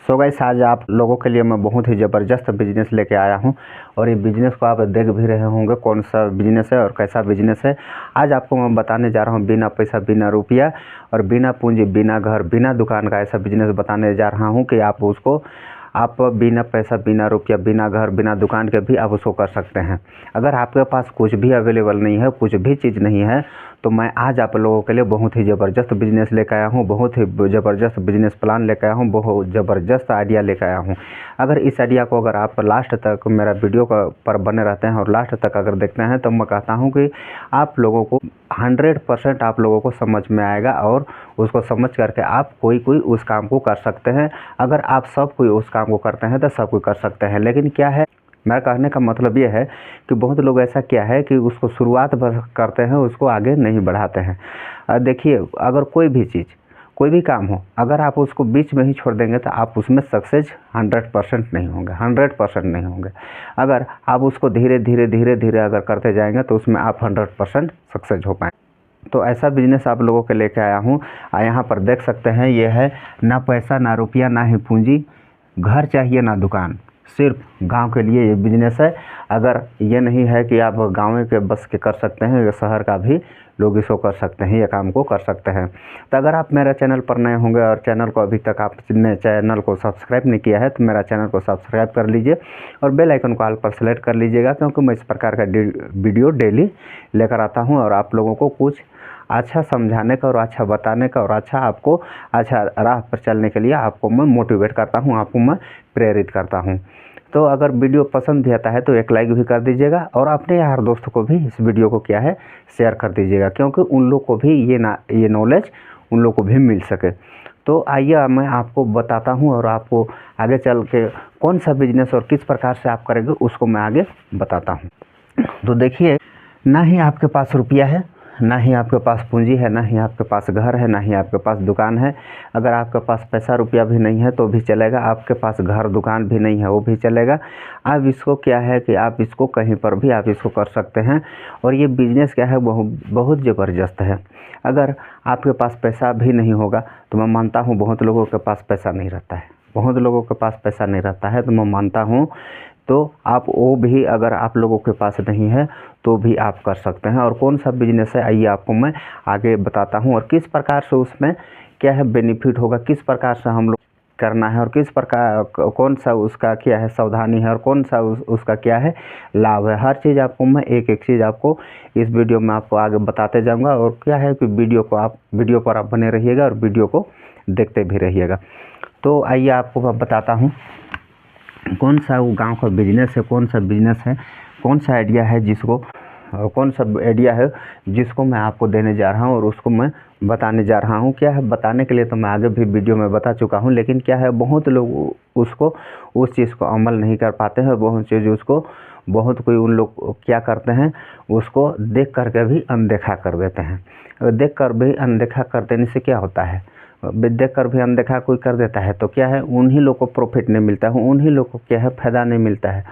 So guys, आज आप लोगों के लिए मैं बहुत ही ज़बरदस्त बिजनेस लेके आया हूं और ये बिजनेस को आप देख भी रहे होंगे कौन सा बिजनेस है और कैसा बिजनेस है। आज आपको मैं बताने जा रहा हूं बिना पैसा, बिना रुपया और बिना पूंजी, बिना घर, बिना दुकान का ऐसा बिजनेस बताने जा रहा हूं कि आप बिना पैसा, बिना रुपया, बिना घर, बिना दुकान के भी आप उसको कर सकते हैं। अगर आपके पास कुछ भी अवेलेबल नहीं है, कुछ भी चीज़ नहीं है, तो मैं आज आप लोगों के लिए बहुत ही ज़बरदस्त बिजनेस लेकर आया हूँ, बहुत ही ज़बरदस्त बिजनेस प्लान लेकर आया हूँ, बहुत ज़बरदस्त आइडिया लेकर आया हूँ। अगर इस आइडिया को अगर आप लास्ट तक मेरा वीडियो पर बने रहते हैं और लास्ट तक अगर देखते हैं, तो मैं कहता हूँ कि आप लोगों को 100% आप लोगों को समझ में आएगा और उसको समझ करके आप कोई उस काम को कर सकते हैं। अगर आप सब कोई उस काम को करते हैं तो सब कोई कर सकते हैं। लेकिन क्या है, मेरा कहने का मतलब ये है कि बहुत लोग ऐसा क्या है कि उसको शुरुआत बस करते हैं, उसको आगे नहीं बढ़ाते हैं। देखिए, अगर कोई भी चीज़, कोई भी काम हो, अगर आप उसको बीच में ही छोड़ देंगे तो आप उसमें सक्सेस 100% नहीं होंगे, 100% नहीं होंगे। अगर आप उसको धीरे धीरे अगर करते जाएंगे तो उसमें आप 100% सक्सेस हो पाएंगे। तो ऐसा बिजनेस आप लोगों के लेके आया हूँ। यहाँ पर देख सकते हैं, ये है ना पैसा, ना रुपया, ना ही पूंजी, घर चाहिए ना दुकान, सिर्फ गांव के लिए ये बिजनेस है। अगर ये नहीं है कि आप गाँव के बस के कर सकते हैं, ये शहर का भी लोग इसको कर सकते हैं, ये काम को कर सकते हैं। तो अगर आप मेरा चैनल पर नए होंगे और चैनल को अभी तक आपने चैनल को सब्सक्राइब नहीं किया है, तो मेरा चैनल को सब्सक्राइब कर लीजिए और बेल आइकन को ऑल पर सेलेक्ट कर लीजिएगा, क्योंकि मैं इस प्रकार का वीडियो डेली लेकर आता हूँ और आप लोगों को कुछ अच्छा समझाने का और अच्छा बताने का और आपको अच्छा राह पर चलने के लिए आपको मैं मोटिवेट करता हूँ, आपको मैं प्रेरित करता हूँ। तो अगर वीडियो पसंद भी आता है तो एक लाइक भी कर दीजिएगा और अपने यार दोस्तों को भी इस वीडियो को क्या है शेयर कर दीजिएगा, क्योंकि उन लोग को भी ये नॉलेज उन लोग को भी मिल सके। तो आइए मैं आपको बताता हूँ और आपको आगे चल के कौन सा बिजनेस और किस प्रकार से आप करेंगे उसको मैं आगे बताता हूँ। तो देखिए, ना ही आपके पास रुपया है, ना ही आपके पास पूंजी है, ना ही आपके पास घर है, ना ही आपके पास दुकान है। अगर आपके पास पैसा रुपया भी नहीं है तो भी चलेगा, आपके पास घर दुकान भी नहीं है वो भी चलेगा। आप इसको क्या है कि आप इसको कहीं पर भी आप इसको कर सकते हैं और ये बिज़नेस क्या है बहुत ज़बरदस्त है। अगर आपके पास पैसा भी नहीं होगा तो मैं मानता हूँ बहुत लोगों के पास पैसा नहीं रहता है, बहुत लोगों के पास पैसा नहीं रहता है, तो मैं मानता हूँ तो आप वो भी अगर आप लोगों के पास नहीं है तो भी आप कर सकते हैं। और कौन सा बिजनेस है आइए आपको मैं आगे बताता हूं और किस प्रकार से उसमें क्या है बेनिफिट होगा, किस प्रकार से हम लोग करना है और किस प्रकार कौन सा उसका क्या है सावधानी है और कौन सा उसका क्या है लाभ है। हर चीज़ आपको मैं एक चीज़ आपको इस वीडियो में आपको आगे बताते जाऊँगा। और क्या है कि वीडियो पर आप बने रहिएगा और वीडियो को देखते भी रहिएगा। तो आइए आपको मैं बताता हूँ कौन सा वो गांव का बिजनेस है, कौन सा बिजनेस है, कौन सा आइडिया है जिसको मैं आपको देने जा रहा हूं और उसको मैं बताने जा रहा हूं। क्या है, बताने के लिए तो मैं आगे भी वीडियो में बता चुका हूं, लेकिन क्या है बहुत लोग उस चीज़ को अमल नहीं कर पाते हैं। बहुत कोई उन लोग क्या करते हैं, उसको देख करके भी अनदेखा कर देते हैं। देख कर भी अनदेखा कर देने से क्या होता है, देख कर भी अनदेखा कोई कर देता है तो क्या है, उन्हीं लोग को प्रॉफिट नहीं मिलता है, उन्हीं लोग को क्या है फ़ायदा नहीं मिलता है।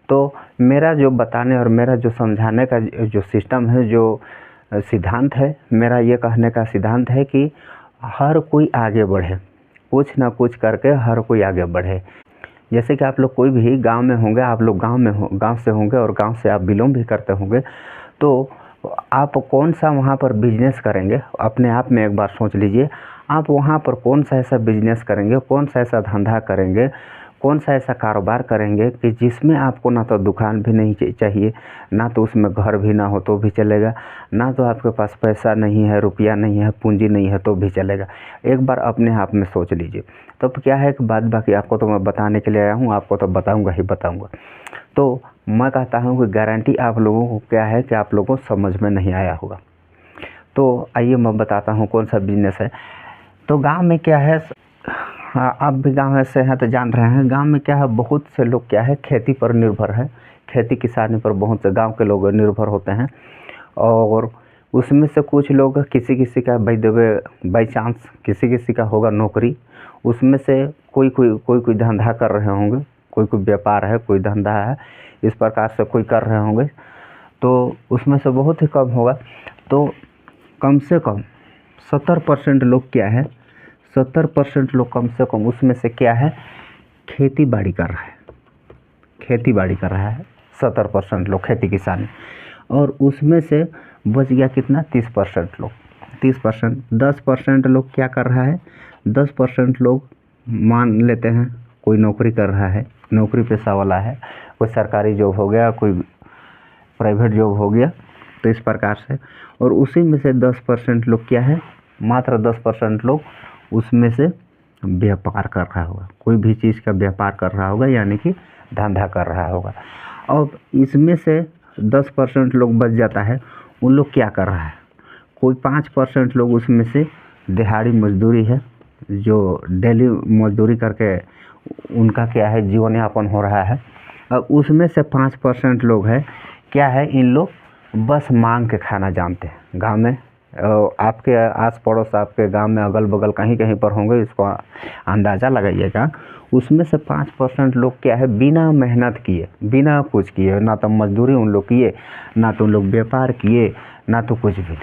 तो मेरा जो बताने और मेरा जो समझाने का जो सिस्टम है, जो सिद्धांत है, मेरा ये कहने का सिद्धांत है कि हर कोई आगे बढ़े, कुछ ना कुछ करके हर कोई आगे बढ़े। जैसे कि आप लोग कोई भी गांव में होंगे, आप लोग गांव से होंगे और गांव से आप बिलोंग भी करते होंगे, तो आप कौन सा वहाँ पर बिजनेस करेंगे अपने आप में एक बार सोच लीजिए। आप वहाँ पर कौन सा ऐसा बिजनेस करेंगे, कौन सा ऐसा धंधा करेंगे, कौन सा ऐसा कारोबार करेंगे कि जिसमें आपको ना तो दुकान भी नहीं चाहिए, ना तो उसमें घर भी ना हो तो भी चलेगा, ना तो आपके पास पैसा नहीं है, रुपया नहीं है, पूंजी नहीं है तो भी चलेगा। एक बार अपने आप में सोच लीजिए। तो क्या है कि बाद बाकी आपको तो मैं बताने के लिए आया हूँ, आपको तो बताऊँगा ही बताऊँगा। तो मैं कहता हूँ कि गारंटी आप लोगों को क्या है कि आप लोगों को समझ में नहीं आया होगा। तो आइए मैं बताता हूँ कौन सा बिजनेस है। तो गांव में क्या है, हाँ आप भी गांव से हैं तो जान रहे हैं, गांव में क्या है बहुत से लोग क्या है खेती पर निर्भर है, खेती किसानी पर बहुत से गांव के लोग निर्भर होते हैं। और उसमें से कुछ लोग किसी का बाई चांस किसी का होगा नौकरी, उसमें से कोई धंधा कर रहे होंगे, कोई व्यापार है, कोई धंधा है, इस प्रकार से कोई कर रहे होंगे। तो उसमें से बहुत ही कम होगा, तो कम से कम 70% लोग क्या है, 70% लोग कम से कम उसमें से क्या है, खेती बाड़ी कर रहा है। खेती बाड़ी कर रहा है 70% लोग, खेती किसानी। और उसमें से बच गया कितना, 30% लोग। 30%, 10% लोग क्या कर रहा है, 10% लोग मान लेते हैं कोई नौकरी कर रहा है, नौकरी पेशा वाला है, कोई सरकारी जॉब हो गया, कोई प्राइवेट जॉब हो गया, तो इस प्रकार से। और उसी में से 10% लोग क्या है, मात्र 10% लोग उसमें से व्यापार कर रहा होगा, कोई भी चीज़ का व्यापार कर रहा होगा, यानी कि धंधा कर रहा होगा। अब इसमें से 10% लोग बच जाता है, उन लोग क्या कर रहा है, कोई 5% लोग उसमें से दिहाड़ी मजदूरी है, जो डेली मजदूरी करके उनका क्या है, जीवन यापन हो रहा है। अब उसमें से 5% लोग है, क्या है, इन लोग बस मांग के खाना जानते हैं। गांव में आपके आस पड़ोस, आपके गांव में अगल बगल कहीं कहीं पर होंगे, इसको अंदाज़ा लगाइएगा। उसमें से 5% लोग क्या है, बिना मेहनत किए, बिना कुछ किए, ना तो मजदूरी उन लोग किए, ना तो उन लोग व्यापार किए, ना तो कुछ भी,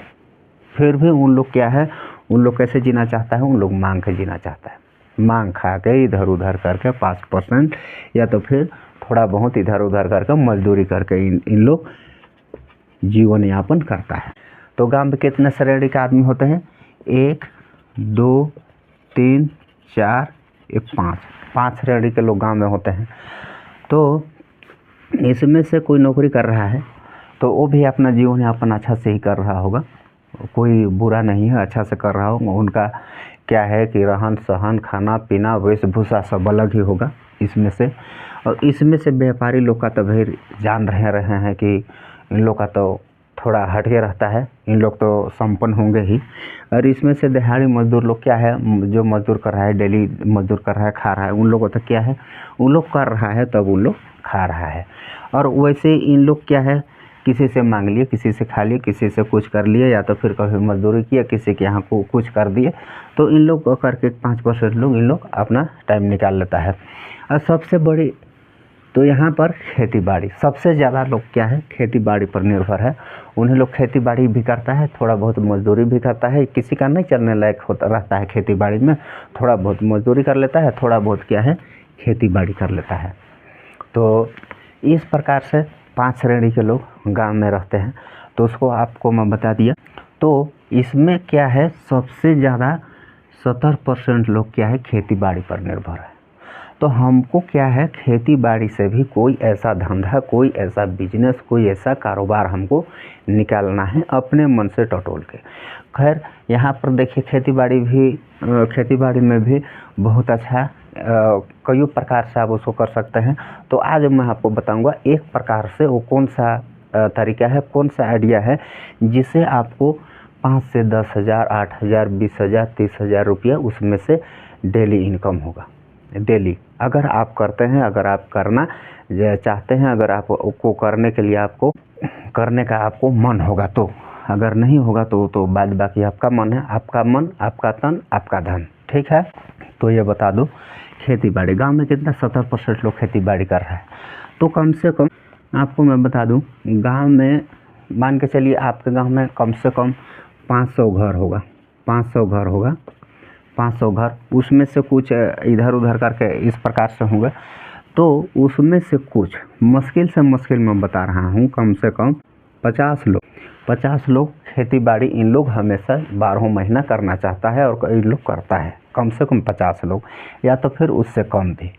फिर भी उन लोग क्या है, उन लोग कैसे जीना चाहता है, उन लोग मांग के जीना चाहता है। मांग खा के इधर उधर करके 5%, या तो फिर थोड़ा बहुत इधर उधर करके मजदूरी करके इन लोग जीवन यापन करता है। तो गांव में कितने श्रेणी के आदमी होते हैं, 1 2 3 4 1 5 श्रेणी के लोग गांव में होते हैं। तो इसमें से कोई नौकरी कर रहा है तो वो भी अपना जीवन यापन अच्छा से ही कर रहा होगा, कोई बुरा नहीं है, अच्छा से कर रहा होगा। उनका क्या है कि रहन सहन, खाना पीना, वेशभूषा सब अलग ही होगा इसमें से। और इसमें से व्यापारी लोग का तो भाई जान रहे हैं कि इन लोग का तो थोड़ा हटके रहता है, इन लोग तो संपन्न होंगे ही। और इसमें से दिहाड़ी मजदूर लोग क्या है, जो मजदूर कर रहा है, डेली मजदूर कर रहा है, खा रहा है, उन लोगों तो क्या है, उन लोग कर रहा है तब उन लोग खा रहा है। और वैसे इन लोग क्या है, किसी से मांग लिए, किसी से खा लिए, किसी से कुछ कर लिए, या तो फिर कभी मजदूरी किया, किसी के यहाँ को कुछ कर दिए। तो इन लोग करके 5% लोग, इन लोग अपना टाइम निकाल लेता है। और सबसे बड़ी तो यहाँ पर खेती बाड़ी, सबसे ज़्यादा लोग क्या है, खेती बाड़ी पर निर्भर है। उन्हें लोग खेती बाड़ी भी करता है, थोड़ा बहुत मजदूरी भी करता है। किसी का नहीं चलने लायक होता रहता है खेती बाड़ी में, थोड़ा बहुत मजदूरी कर लेता है, थोड़ा बहुत क्या है, खेती बाड़ी कर लेता है। तो इस प्रकार से 5 श्रेणी के लोग गांव में रहते हैं। तो उसको आपको मैं बता दिया। तो इसमें क्या है, सबसे ज़्यादा 70% लोग क्या है, खेती बाड़ी पर निर्भर है। तो हमको क्या है, खेती बाड़ी से भी कोई ऐसा धंधा, कोई ऐसा बिजनेस, कोई ऐसा कारोबार हमको निकालना है अपने मन से टटोल के। खैर यहाँ पर देखिए, खेती बाड़ी में भी बहुत अच्छा कई प्रकार से आप उसको कर सकते हैं। तो आज मैं आपको बताऊंगा एक प्रकार से वो कौन सा तरीका है, कौन सा आइडिया है, जिससे आपको 5 से 10 हज़ार, 8 हज़ार, 20 हज़ार, 30 हज़ार रुपया उसमें से डेली इनकम होगा। डेली अगर आप करते हैं, अगर आप करना चाहते हैं, अगर आप को करने के लिए आपको करने का आपको मन होगा तो, अगर नहीं होगा तो बाद बाकी आपका मन है, आपका मन, आपका तन, आपका धन, ठीक है। तो ये बता दो, खेती बाड़ी गाँव में कितना 70% लोग खेती बाड़ी कर रहा है। तो कम से कम आपको मैं बता दूं, गांव में मान के चलिए आपके गांव में कम से कम 500 घर होगा, 500 घर होगा, 500 घर, उसमें से कुछ इधर उधर करके इस प्रकार से होंगे। तो उसमें से कुछ मुश्किल से मुश्किल मैं बता रहा हूँ, कम से कम 50 लोग खेती बाड़ी इन लोग हमेशा 12 महीना करना चाहता है, और कई लोग करता है। कम से कम 50 लोग, या तो फिर उससे कम भी।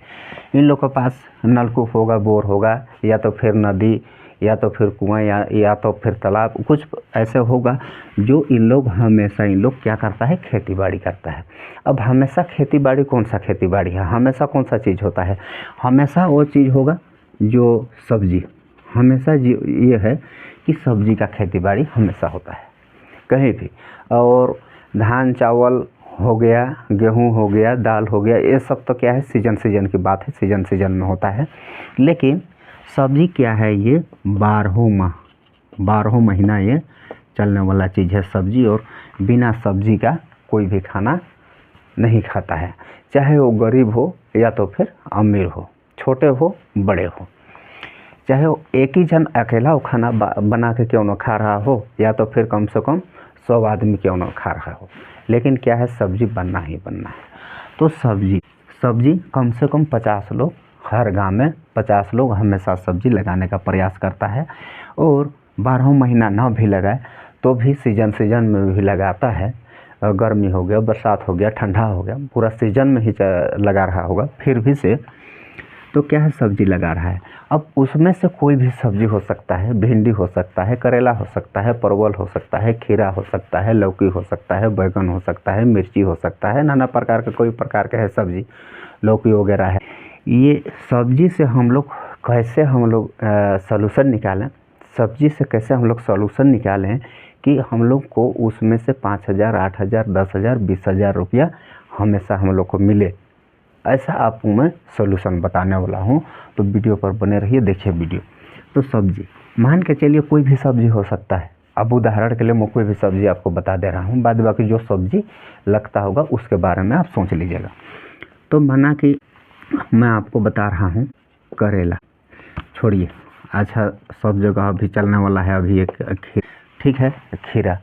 इन लोग के पास नलकूप होगा, बोर होगा, या तो फिर नदी, या तो फिर कुआं, या तो फिर तालाब, कुछ ऐसे होगा जो इन लोग हमेशा, इन लोग क्या करता है, खेती बाड़ी करता है। अब हमेशा खेती बाड़ी, कौन सा खेती बाड़ी है, हमेशा कौन सा चीज़ होता है, हमेशा वो चीज़ होगा जो सब्जी, हमेशा ये है कि सब्जी का खेती बाड़ी हमेशा होता है कहीं भी। और धान चावल हो गया, गेहूं हो गया, दाल हो गया, ये सब तो क्या है, सीजन की बात है, सीजन में होता है। लेकिन सब्जी क्या है, ये 12 महीना ये चलने वाला चीज़ है सब्जी। और बिना सब्जी का कोई भी खाना नहीं खाता है, चाहे वो गरीब हो या तो फिर अमीर हो, छोटे हो बड़े हो, चाहे वो एक ही जन अकेला वो खाना बना के क्यों ना खा रहा हो, या तो फिर कम से कम 100 आदमी क्यों ना खा रहा हो, लेकिन क्या है, सब्जी बनना ही बनना है। तो सब्जी सब्जी कम से कम 50 लोग, हर गांव में 50 लोग हमेशा सब्जी लगाने का प्रयास करता है। और 12 महीना ना भी लगाए तो भी सीजन में भी लगाता है। गर्मी हो गया, बरसात हो गया, ठंडा हो गया, पूरा सीजन में ही लगा रहा होगा, फिर भी से तो क्या है, सब्जी लगा रहा है। अब उसमें से कोई भी सब्जी हो सकता है, भिंडी हो सकता है, करेला हो सकता है, परवल हो सकता है, खीरा हो सकता है, लौकी हो सकता है, बैगन हो सकता है, मिर्ची हो सकता है, नाना प्रकार का कोई प्रकार का है सब्जी, लौकी वगैरह है। ये सब्जी से हम लोग कैसे सॉल्यूशन निकालें, सब्जी से कैसे हम लोग सॉल्यूशन निकालें कि हम लोग को उसमें से 5,000, 8,000, 10,000, 20,000 रुपया हमेशा हम लोग को मिले, ऐसा आपको मैं सॉल्यूशन बताने वाला हूँ। तो वीडियो पर बने रहिए, देखिए वीडियो। तो सब्जी मान के चलिए कोई भी सब्जी हो सकता है। अब उदाहरण के लिए मैं कोई भी सब्जी आपको बता दे रहा हूँ, बाद बाकी जो सब्जी लगता होगा उसके बारे में आप सोच लीजिएगा। तो माना कि मैं आपको बता रहा हूँ करेला, छोड़िए, अच्छा सब जगह अभी चलने वाला है अभी एक ठीक है, खीरा।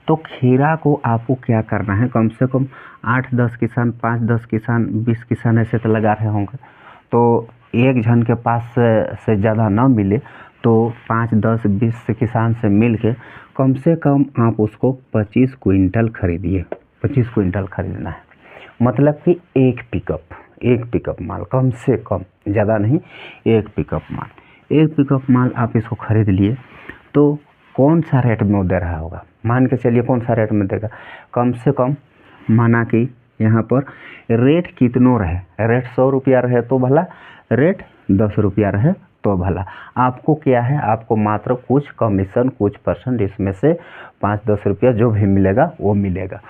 तो खीरा को आपको क्या करना है, कम से कम 8-10 किसान, 5-10 किसान, 20 किसान ऐसे तो लगा रहे होंगे। तो एक जन के पास से ज़्यादा ना मिले तो 5, 10, 20 किसान से मिल के कम से कम आप उसको 25 क्विंटल खरीदिए। 25 क्विंटल खरीदना है, मतलब कि एक पिकअप माल, कम से कम, ज़्यादा नहीं, एक पिकअप माल आप इसको खरीद लिए। तो कौन सा रेट में वो दे रहा होगा, मान के चलिए कौन सा रेट में देगा, कम से कम माना कि यहाँ पर रेट कितनो रहे, रेट 100 रुपया रहे तो भला, रेट 10 रुपया रहे तो भला, आपको क्या है, आपको मात्र कुछ कमीशन, कुछ परसेंट इसमें से 5-10 रुपया जो भी मिलेगा वो मिलेगा।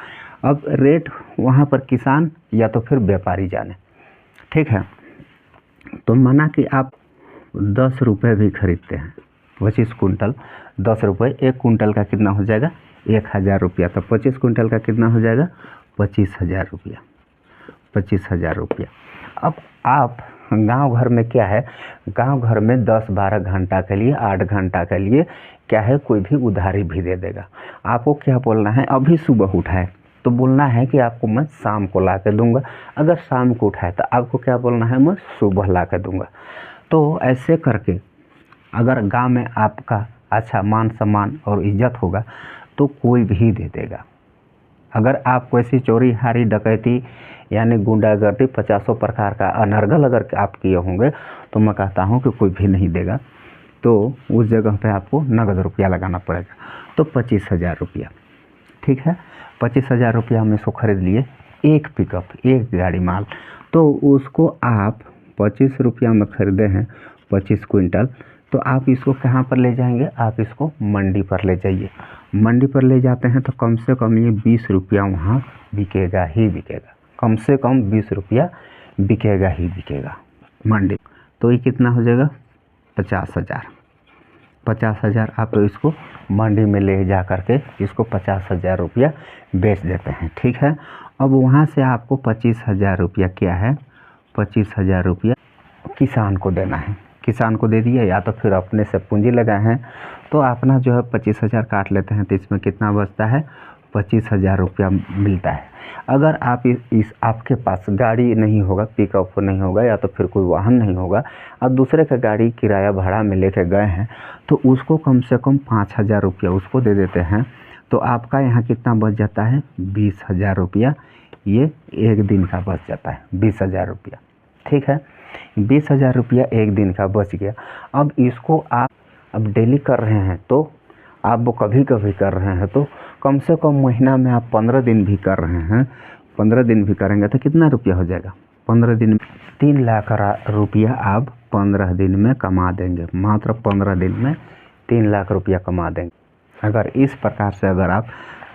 अब रेट वहाँ पर किसान या तो फिर व्यापारी जाने, ठीक है। तो माना कि आप 10 रुपये भी खरीदते हैं, 25 कुंटल, 10 रुपये, 1 कुंटल का कितना हो जाएगा, 1,000 रुपया। तो 25 कुंटल का कितना हो जाएगा, 25,000 रुपया, 25,000 रुपया। अब आप गांव घर में क्या है, गांव घर में 10-12 घंटा के लिए, 8 घंटा के लिए क्या है, कोई भी उधारी भी दे देगा। आपको क्या बोलना है, अभी सुबह उठाए तो बोलना है कि आपको मैं शाम को ला के दूँगा, अगर शाम को उठाए तो आपको क्या बोलना है, मैं सुबह ला के दूँगा। तो ऐसे करके अगर गांव में आपका अच्छा मान सम्मान और इज्जत होगा तो कोई भी दे देगा। अगर आप कोई चोरी हारी डकैती यानी गुंडागर्दी 50 प्रकार का अनर्गल अगर आप किए होंगे तो मैं कहता हूं कि कोई भी नहीं देगा। तो उस जगह पे आपको नगद रुपया लगाना पड़ेगा। तो 25,000 रुपया, ठीक है, 25,000 रुपया हम इसको खरीद लिए, एक पिकअप, एक गाड़ी माल। तो उसको आप 25 रुपया में खरीदे हैं 25 क्विंटल, तो आप इसको कहाँ पर ले जाएंगे, आप इसको मंडी पर ले जाइए। मंडी पर ले जाते हैं तो कम से कम ये 20 रुपया वहाँ बिकेगा ही बिकेगा, कम से कम 20 रुपया बिकेगा ही बिकेगा मंडी। तो ये कितना हो जाएगा, 50,000। 50,000 आप इसको मंडी में ले जा करके इसको 50,000 रुपया बेच देते हैं, ठीक है। अब वहाँ से आपको 25,000 रुपया क्या है, 25,000 रुपया किसान को देना है। किसान को दे दिया, या तो फिर अपने से पूंजी लगाए हैं तो अपना जो है 25,000 काट लेते हैं, तो इसमें कितना बचता है, 25,000 रुपया मिलता है। अगर आप इस आपके पास गाड़ी नहीं होगा, पिकअप नहीं होगा, या तो फिर कोई वाहन नहीं होगा, आप दूसरे का गाड़ी किराया भाड़ा में लेके गए हैं तो उसको कम से कम 5,000 रुपया उसको दे देते हैं, तो आपका यहाँ कितना बच जाता है, 20,000 रुपया। ये एक दिन का बच जाता है 20,000 रुपया, ठीक है। 20,000 रुपया एक दिन का बच गया। अब इसको आप अब डेली कर रहे हैं तो आप वो कभी कभी कर रहे हैं तो कम से कम महीना में आप 15 दिन भी कर रहे हैं, 15 दिन भी करेंगे तो कितना रुपया हो जाएगा, 15 दिन में 3 लाख रुपया आप 15 दिन में कमा देंगे। मात्र 15 दिन में 3 लाख रुपया कमा देंगे। अगर इस प्रकार से अगर आप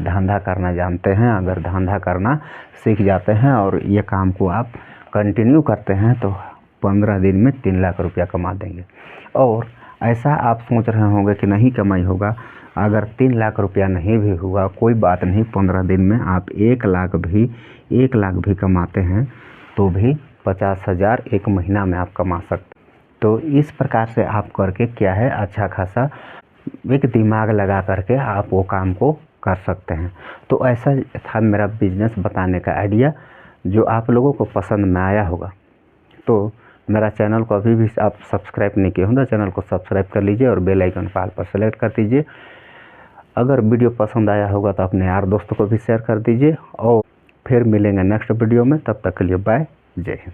धंधा करना जानते हैं, अगर धंधा करना सीख जाते हैं और ये काम को आप कंटिन्यू करते हैं तो 15 दिन में 3 लाख रुपया कमा देंगे। और ऐसा आप सोच रहे होंगे कि नहीं कमाई होगा, अगर 3 लाख रुपया नहीं भी हुआ कोई बात नहीं, 15 दिन में आप 1 लाख भी कमाते हैं तो भी 50,000 एक महीना में आप कमा सकते। तो इस प्रकार से आप करके क्या है, अच्छा खासा एक दिमाग लगा करके आप वो काम को कर सकते हैं। तो ऐसा था मेरा बिजनेस बताने का आइडिया। जो आप लोगों को पसंद में आया होगा। तो मेरा चैनल को अभी भी आप सब्सक्राइब नहीं किए हो तो चैनल को सब्सक्राइब कर लीजिए और बेल आइकन ऑल पर सेलेक्ट कर दीजिए। अगर वीडियो पसंद आया होगा तो अपने यार दोस्तों को भी शेयर कर दीजिए और फिर मिलेंगे नेक्स्ट वीडियो में। तब तक के लिए बाय, जय हिंद।